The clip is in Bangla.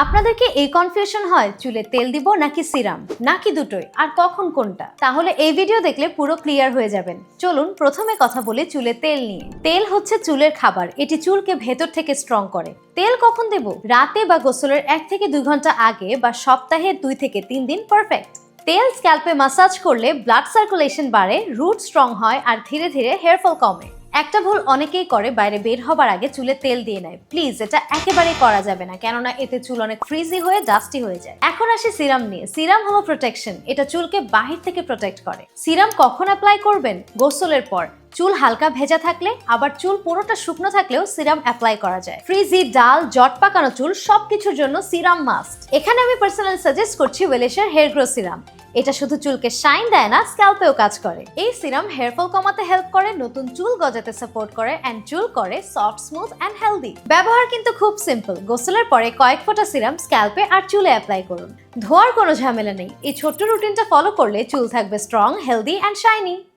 আপনাদের কি এই কনফিউশন হয় চুলে তেল দিব নাকি সিরাম নাকি দুটোই আর কখন কোনটা? তাহলে এই ভিডিও দেখলে পুরো ক্লিয়ার হয়ে যাবেন। চলুন প্রথমে কথা বলি চুলে তেল নিয়ে। তেল হচ্ছে চুলের খাবার, এটি চুলকে ভেতর থেকে স্ট্রং করে। তেল কখন দেব? রাতে বা গোসলের 1 থেকে 2 ঘন্টা আগে বা সপ্তাহে 2 থেকে 3 দিন পারফেক্ট। তেল স্ক্যাল্পে মাসাজ করলে ব্লাড সার্কুলেশন বাড়ে, রুট স্ট্রং হয় আর ধীরে ধীরে হেয়ার ফল কমে। একটা ভুল অনেকেই করে, বাইরে বের হবার আগে চুলে তেল দিয়ে নেয়। প্লিজ এটা একেবারেই করা যাবে না, কেননা এতে চুল অনেক ফ্রিজি হয়ে ডাস্টি হয়ে যায়। এখন আসি সিরাম নিয়ে। সিরাম হলো প্রোটেকশন, এটা চুলকে বাহির থেকে প্রোটেক্ট করে। সিরাম কখন অ্যাপ্লাই করবেন? গোসলের পর। চুল হালকা ভেজা থাকলে, আবার চুল পুরোটা শুকনো থাকলেও সিরাম অ্যাপ্লাই করা যায়। ফ্রিজি, ডাল, জট পাকানো চুল সবকিছুর জন্য সিরাম মাস্ট। এখানে আমি পার্সোনালি সাজেস্ট করছি ওয়েলিশের হেয়ার গ্রো সিরাম। এটা শুধু চুলকে শাইন দেয় না, স্ক্যাল্পেও কাজ করে। এই সিরাম হেয়ার ফল কমাতে হেল্প করে, নতুন চুল গজাতে সাপোর্ট করে এন্ড চুল করে সফট, স্মুথ এন্ড হেলদি। ব্যবহার কিন্তু খুব সিম্পল। গোসলের পরে কয়েক ফোঁটা সিরাম স্ক্যাল্পে আর চুলে অ্যাপ্লাই করুন। ধোয়ার কোনো ঝামেলা নেই। এই ছোট্ট রুটিনটা ফলো করলে চুল থাকবে স্ট্রং, হেলদি এন্ড শাইনি।